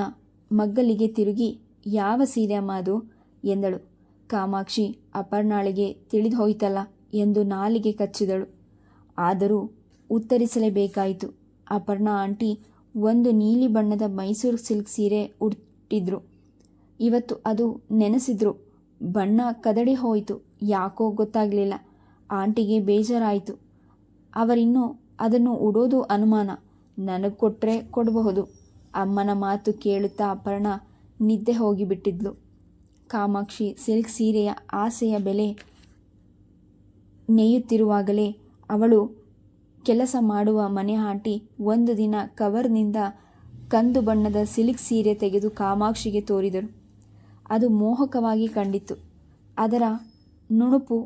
ಮಗ್ಗಲಿಗೆ ತಿರುಗಿ, ಯಾವ ಸೀರೆ ಅಮ್ಮ ಅದು ಎಂದಳು. ಕಾಮಾಕ್ಷಿ ಅಪರ್ಣಾಳಿಗೆ ತಿಳಿದು ಹೋಯ್ತಲ್ಲ ಎಂದು ನಾಲಿಗೆ ಕಚ್ಚಿದಳು. ಆದರೂ ಉತ್ತರಿಸಲೇಬೇಕಾಯಿತು. ಅಪರ್ಣ ಆಂಟಿ ಒಂದು ನೀಲಿ ಬಣ್ಣದ ಮೈಸೂರು ಸಿಲ್ಕ್ ಸೀರೆ ಉಟ್ಟಿದ್ರು. ಇವತ್ತು ಅದು ನೆನೆಸಿದ್ರು. ಬಣ್ಣ ಕದಡಿ ಹೋಯಿತು. ಯಾಕೋ ಗೊತ್ತಾಗಲಿಲ್ಲ. ಆಂಟಿಗೆ ಬೇಜಾರಾಯಿತು. ಅವರಿನ್ನೂ ಅದನ್ನು ಉಡೋದು ಅನುಮಾನ. ನನಗೆ ಕೊಟ್ಟರೆ ಕೊಡಬಹುದು. ಅಮ್ಮನ ಮಾತು ಕೇಳುತ್ತಾ ಅಪರ್ಣ ನಿದ್ದೆ ಹೋಗಿಬಿಟ್ಟಿದ್ಲು. ಕಾಮಾಕ್ಷಿ ಸಿಲ್ಕ್ ಸೀರೆಯ ಆಸೆಯ ಬೆಲೆ ನೇಯುತ್ತಿರುವಾಗಲೇ ಅವಳು ಕೆಲಸ ಮಾಡುವ ಮನೆ ಆಂಟಿ ಒಂದು ದಿನ ಕವರ್ನಿಂದ ಕಂದು ಬಣ್ಣದ ಸಿಲ್ಕ್ ಸೀರೆ ತೆಗೆದು ಕಾಮಾಕ್ಷಿಗೆ ತೋರಿದರು. ಅದು ಮೋಹಕವಾಗಿ ಕಂಡಿತು. ಅದರ ನುಣುಪು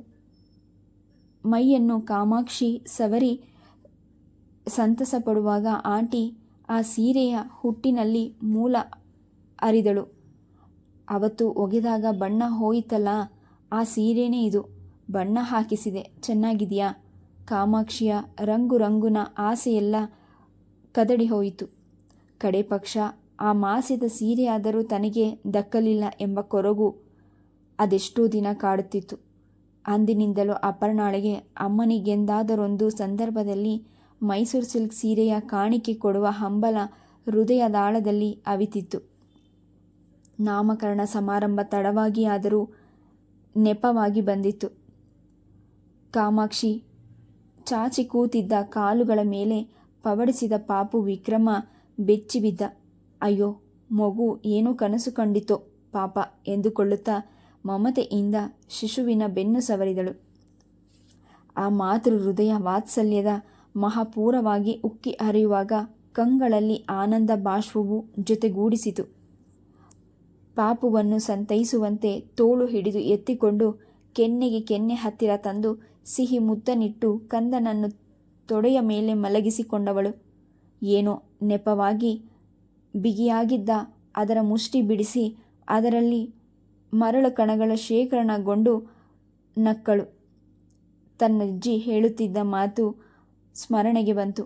ಮೈಯನ್ನು ಕಾಮಾಕ್ಷಿ ಸವರಿ ಸಂತಸ ಪಡುವಾಗ ಆಂಟಿ ಆ ಸೀರೆಯ ಹುಟ್ಟಿನಲ್ಲಿ ಮೂಲ ಅರಿದಳು. ಅವತ್ತು ಒಗೆದಾಗ ಬಣ್ಣ ಹೋಯಿತಲ್ಲ, ಆ ಸೀರೆನೇ ಇದು. ಬಣ್ಣ ಹಾಕಿಸಿದೆ, ಚೆನ್ನಾಗಿದೆಯಾ? ಕಾಮಾಕ್ಷಿಯ ರಂಗು ರಂಗುನ ಆಸೆಯೆಲ್ಲ ಕದಡಿ ಹೋಯಿತು. ಕಡೆ ಪಕ್ಷ ಆ ಮಾಸಿದ ಸೀರೆಯಾದರೂ ತನಗೆ ದಕ್ಕಲಿಲ್ಲ ಎಂಬ ಕೊರಗು ಅದೆಷ್ಟೋ ದಿನ ಕಾಡುತ್ತಿತ್ತು. ಅಂದಿನಿಂದಲೂ ಅಪರ್ಣಾಳಿಗೆ ಅಮ್ಮನಿಗೆಂದಾದರೊಂದು ಸಂದರ್ಭದಲ್ಲಿ ಮೈಸೂರು ಸಿಲ್ಕ್ ಸೀರೆಯ ಕಾಣಿಕೆ ಕೊಡುವ ಹಂಬಲ ಹೃದಯದಾಳದಲ್ಲಿ ಅವಿತಿತ್ತು. ನಾಮಕರಣ ಸಮಾರಂಭ ತಡವಾಗಿ ಆದರೂ ನೆಪವಾಗಿ ಬಂದಿತ್ತು. ಕಾಮಾಕ್ಷಿ ಚಾಚಿ ಕೂತಿದ್ದ ಕಾಲುಗಳ ಮೇಲೆ ಪವಡಿಸಿದ ಪಾಪು ವಿಕ್ರಮ ಬೆಚ್ಚಿಬಿದ್ದ. ಅಯ್ಯೋ, ಮಗು ಏನೋ ಕನಸು ಕಂಡಿತೋ ಪಾಪ ಎಂದುಕೊಳ್ಳುತ್ತಾ ಮಮತೆಯಿಂದ ಶಿಶುವಿನ ಬೆನ್ನು ಸವರಿದಳು. ಆ ಮಾತೃ ಹೃದಯ ವಾತ್ಸಲ್ಯದ ಮಹಾಪೂರವಾಗಿ ಉಕ್ಕಿ ಹರಿಯುವಾಗ ಕಂಗಳಲ್ಲಿ ಆನಂದ ಬಾಷ್ಪವು ಜೊತೆಗೂಡಿಸಿತು. ಪಾಪುವನ್ನು ಸಂತೈಸುವಂತೆ ತೋಳು ಹಿಡಿದು ಎತ್ತಿಕೊಂಡು ಕೆನ್ನೆಗೆ ಕೆನ್ನೆ ಹತ್ತಿರ ತಂದು ಸಿಹಿ ಮುತ್ತನಿಟ್ಟು ಕಂದನನ್ನು ತೊಡೆಯ ಮೇಲೆ ಮಲಗಿಸಿಕೊಂಡವಳು. ಏನೋ ನೆಪವಾಗಿ ಬಿಗಿಯಾಗಿದ್ದ ಅದರ ಮುಷ್ಟಿ ಬಿಡಿಸಿ ಅದರಲ್ಲಿ ಮರಳು ಕಣಗಳ ಶೇಖರಣಗೊಂಡು ನಕ್ಕಳು. ತನ್ನಜ್ಜಿ ಹೇಳುತ್ತಿದ್ದ ಮಾತು ಸ್ಮರಣೆಗೆ ಬಂತು.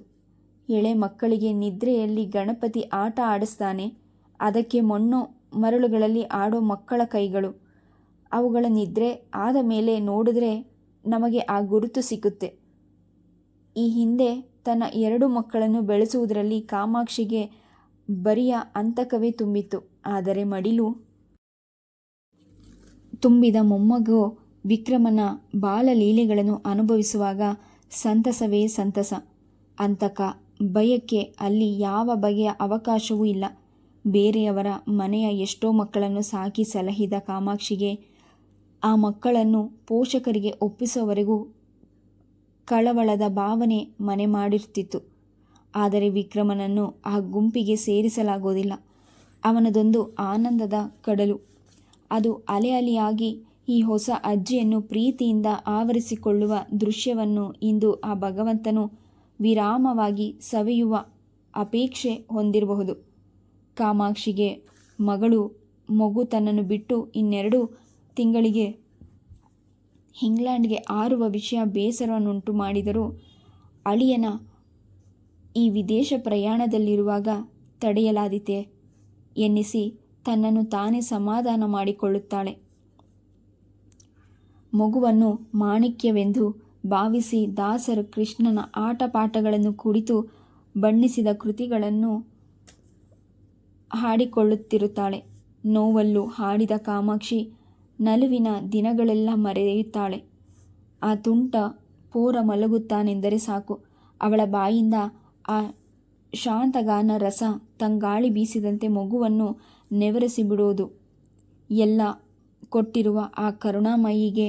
ಎಳೆ ಮಕ್ಕಳಿಗೆ ನಿದ್ರೆಯಲ್ಲಿ ಗಣಪತಿ ಆಟ ಆಡಿಸ್ತಾನೆ, ಅದಕ್ಕೆ ಮಣ್ಣು ಮರಳುಗಳಲ್ಲಿ ಆಡೋ ಮಕ್ಕಳ ಕೈಗಳು. ಅವುಗಳ ನಿದ್ರೆ ಆದ ಮೇಲೆ ನೋಡಿದ್ರೆ ನಮಗೆ ಆ ಗುರುತು ಸಿಕ್ಕುತ್ತೆ. ಈ ಹಿಂದೆ ತನ್ನ 2 ಮಕ್ಕಳನ್ನು ಬೆಳೆಸುವುದರಲ್ಲಿ ಕಾಮಾಕ್ಷಿಗೆ ಬರಿಯ ಅಂತಕವೇ ತುಂಬಿತ್ತು. ಆದರೆ ಮಡಿಲು ತುಂಬಿದ ಮೊಮ್ಮಗು ವಿಕ್ರಮನ ಬಾಲಲೀಲೆಗಳನ್ನು ಅನುಭವಿಸುವಾಗ ಸಂತಸವೇ ಸಂತಸ. ಅಂತಕ ಭಯಕ್ಕೆ ಅಲ್ಲಿ ಯಾವ ಬಗೆಯ ಅವಕಾಶವೂ ಇಲ್ಲ. ಬೇರೆಯವರ ಮನೆಯ ಎಷ್ಟೋ ಮಕ್ಕಳನ್ನು ಸಾಕಿ ಸಲಹಿದ ಕಾಮಾಕ್ಷಿಗೆ ಆ ಮಕ್ಕಳನ್ನು ಪೋಷಕರಿಗೆ ಒಪ್ಪಿಸುವವರೆಗೂ ಕಳವಳದ ಭಾವನೆ ಮನೆ ಮಾಡಿರ್ತಿತ್ತು. ಆದರೆ ವಿಕ್ರಮನನ್ನು ಆ ಗುಂಪಿಗೆ ಸೇರಿಸಲಾಗೋದಿಲ್ಲ. ಅವನದೊಂದು ಆನಂದದ ಕಡಲು. ಅದು ಅಲೆ ಅಲೆಯಾಗಿ ಈ ಹೊಸ ಅಜ್ಜಿಯನ್ನು ಪ್ರೀತಿಯಿಂದ ಆವರಿಸಿಕೊಳ್ಳುವ ದೃಶ್ಯವನ್ನು ಇಂದು ಆ ಭಗವಂತನು ವಿರಾಮವಾಗಿ ಸವಿಯುವ ಅಪೇಕ್ಷೆ ಹೊಂದಿರಬಹುದು. ಕಾಮಾಕ್ಷಿಗೆ ಮಗು ತನ್ನನ್ನು ಬಿಟ್ಟು 2 ತಿಂಗಳಿಗೆ ಇಂಗ್ಲೆಂಡ್ಗೆ ಹಾರುವ ವಿಷಯ ಬೇಸರವನ್ನುಂಟು ಮಾಡಿದರೂ ಅಳಿಯನ ಈ ವಿದೇಶ ಪ್ರಯಾಣದಲ್ಲಿರುವಾಗ ತಡೆಯಲಾದೀತೆ ಎನ್ನಿಸಿ ತನ್ನನ್ನು ತಾನೇ ಸಮಾಧಾನ ಮಾಡಿಕೊಳ್ಳುತ್ತಾಳೆ. ಮಗುವನ್ನು ಮಾಣಿಕ್ಯವೆಂದು ಭಾವಿಸಿ ದಾಸರು ಕೃಷ್ಣನ ಆಟಪಾಠಗಳನ್ನು ಕುರಿತು ಬಣ್ಣಿಸಿದ ಕೃತಿಗಳನ್ನು ಹಾಡಿಕೊಳ್ಳುತ್ತಿರುತ್ತಾಳೆ. ನೋವಲ್ಲೂ ಹಾಡಿದ ಕಾಮಾಕ್ಷಿ ನಲುವಿನ ದಿನಗಳೆಲ್ಲ ಮರೆಯುತ್ತಾಳೆ. ಆ ತುಂಟ ಪೋರ ಮಲಗುತ್ತಾನೆಂದರೆ ಸಾಕು, ಅವಳ ಬಾಯಿಂದ ಆ ಶಾಂತಗಾನ ರಸ ತಂಗಾಳಿ ಬೀಸಿದಂತೆ ಮಗುವನ್ನು ನೆವರಿಸಿಬಿಡೋದು. ಎಲ್ಲ ಕೊಟ್ಟಿರುವ ಆ ಕರುಣಾಮಯಿಗೆ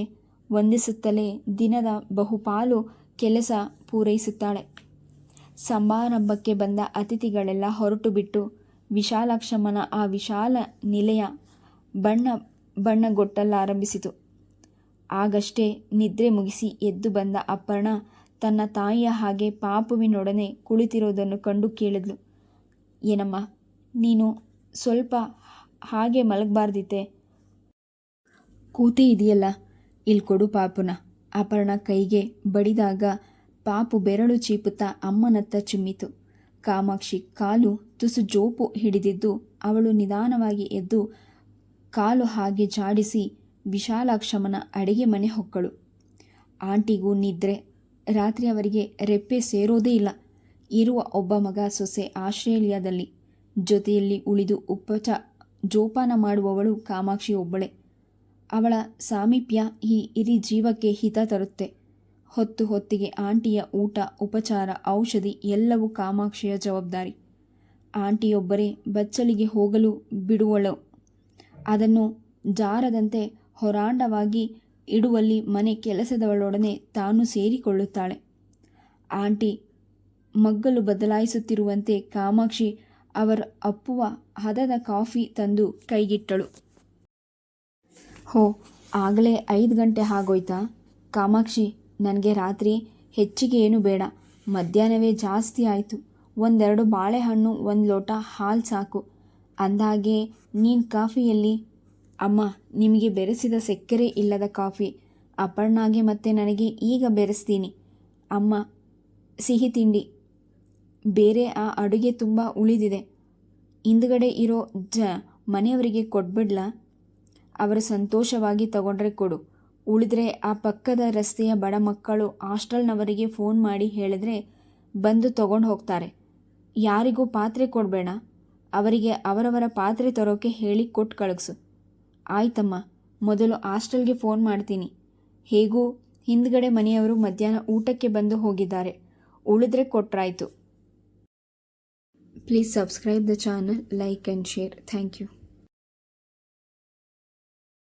ವಂದಿಸುತ್ತಲೇ ದಿನದ ಬಹುಪಾಲು ಕೆಲಸ ಪೂರೈಸುತ್ತಾಳೆ. ಸಮಾರಂಭಕ್ಕೆ ಬಂದ ಅತಿಥಿಗಳೆಲ್ಲ ಹೊರಟು ಬಿಟ್ಟು ವಿಶಾಲಾಕ್ಷಮ್ಮನ ಆ ವಿಶಾಲ ನಿಲಯ ಬಣ್ಣಗೊಟ್ಟಲಾರಂಭಿಸಿತು. ಆಗಷ್ಟೇ ನಿದ್ರೆ ಮುಗಿಸಿ ಎದ್ದು ಬಂದ ಅಪರ್ಣ ತನ್ನ ತಾಯಿಯ ಹಾಗೆ ಪಾಪುವಿನೊಡನೆ ಕುಳಿತಿರೋದನ್ನು ಕಂಡು ಕೇಳಿದ್ಲು. ಏನಮ್ಮ, ನೀನು ಸ್ವಲ್ಪ ಹಾಗೆ ಮಲಗಬಾರ್ದಿತ್ತೆ? ಕೂತೇ ಇದೆಯಲ್ಲ, ಇಲ್ಲಿ ಕೊಡು ಪಾಪುನ. ಅಪರ್ಣ ಕೈಗೆ ಬಡಿದಾಗ ಪಾಪು ಬೆರಳು ಚೀಪುತ್ತಾ ಅಮ್ಮನತ್ತ ಚಿಮ್ಮಿತು. ಕಾಮಾಕ್ಷಿ ಕಾಲು ತುಸು ಜೋಪು ಹಿಡಿದಿದ್ದು ಅವಳು ನಿಧಾನವಾಗಿ ಎದ್ದು ಕಾಲು ಹಾಗೆ ಜಾಡಿಸಿ ವಿಶಾಲಾಕ್ಷಮ್ಮನ ಅಡಿಗೆ ಮನೆ ಹೊಕ್ಕಳು. ಆಂಟಿಗೂ ನಿದ್ರೆ. ರಾತ್ರಿ ಅವರಿಗೆ ರೆಪ್ಪೆ ಸೇರೋದೇ ಇಲ್ಲ. ಇರುವ ಒಬ್ಬ ಮಗ ಸೊಸೆ ಆಸ್ಟ್ರೇಲಿಯಾದಲ್ಲಿ. ಜೊತೆಯಲ್ಲಿ ಉಳಿದು ಜೋಪಾನ ಮಾಡುವವಳು ಕಾಮಾಕ್ಷಿ ಒಬ್ಬಳೆ. ಅವಳ ಸಾಮೀಪ್ಯ ಈ ಇಡೀ ಜೀವಕ್ಕೆ ಹಿತ ತರುತ್ತೆ. ಹೊತ್ತು ಹೊತ್ತಿಗೆ ಆಂಟಿಯ ಊಟ, ಉಪಚಾರ, ಔಷಧಿ ಎಲ್ಲವೂ ಕಾಮಾಕ್ಷಿಯ ಜವಾಬ್ದಾರಿ. ಆಂಟಿಯೊಬ್ಬರೇ ಬಚ್ಚಲಿಗೆ ಹೋಗಲು ಬಿಡುವಳು. ಅದನ್ನು ಜಾರದಂತೆ ಹೊರಾಂಡವಾಗಿ ಇಡುವಲ್ಲಿ ಮನೆ ಕೆಲಸದವಳೊಡನೆ ತಾನು ಸೇರಿಕೊಳ್ಳುತ್ತಾಳೆ. ಆಂಟಿ ಮಗ್ಗಲು ಬದಲಾಯಿಸುತ್ತಿರುವಂತೆ ಕಾಮಾಕ್ಷಿ ಅವರ ಅಪ್ಪುವ ಹದದ ಕಾಫಿ ತಂದು ಕೈಗಿಟ್ಟಳು. ಹೋ, ಆಗಲೇ 5 ಗಂಟೆ ಆಗೋಯ್ತಾ? ಕಾಮಾಕ್ಷಿ, ನನಗೆ ರಾತ್ರಿ ಹೆಚ್ಚಿಗೆ ಏನು ಬೇಡ, ಮಧ್ಯಾಹ್ನವೇ ಜಾಸ್ತಿ ಆಯಿತು. 1-2 ಬಾಳೆಹಣ್ಣು, 1 ಲೋಟ ಹಾಲು ಸಾಕು. ಅಂದಹಾಗೆ ನೀನು ಕಾಫಿಯಲ್ಲಿ? ಅಮ್ಮ, ನಿಮಗೆ ಬೆರೆಸಿದ ಸಕ್ಕರೆ ಇಲ್ಲದ ಕಾಫಿ. ಅಪರ್ಣಾಗೆ ಮತ್ತು ನನಗೆ ಈಗ ಬೆರೆಸ್ತೀನಿ. ಅಮ್ಮ, ಸಿಹಿ ತಿಂಡಿ ಬೇರೆ ಆ ಅಡುಗೆ ತುಂಬ ಉಳಿದಿದೆ. ಹಿಂದುಗಡೆ ಇರೋ ಮನೆಯವರಿಗೆ ಕೊಟ್ಬಿಡ್ಲಾ? ಅವರು ಸಂತೋಷವಾಗಿ ತಗೊಂಡ್ರೆ ಕೊಡು. ಉಳಿದ್ರೆ ಆ ಪಕ್ಕದ ರಸ್ತೆಯ ಬಡ ಮಕ್ಕಳು ಹಾಸ್ಟೆಲ್ನವರಿಗೆ ಫೋನ್ ಮಾಡಿ ಹೇಳಿದ್ರೆ ಬಂದು ತಗೊಂಡು ಹೋಗ್ತಾರೆ. ಯಾರಿಗೂ ಪಾತ್ರೆ ಕೊಡಬೇಡ, ಅವರಿಗೆ ಅವರವರ ಪಾತ್ರೆ ತರೋಕೆ ಹೇಳಿ ಕೊಟ್ಟು ಕಳಿಸು. ಆಯ್ತಮ್ಮ, ಮೊದಲು ಹಾಸ್ಟೆಲ್ಗೆ ಫೋನ್ ಮಾಡ್ತೀನಿ. ಹೇಗೂ ಹಿಂದ್ಗಡೆ ಮನೆಯವರು ಮಧ್ಯಾಹ್ನ ಊಟಕ್ಕೆ ಬಂದು ಹೋಗಿದ್ದಾರೆ. ಉಳಿದ್ರೆ ಕೊಟ್ರಾಯ್ತು. Please subscribe the channel, like and share. Thank you.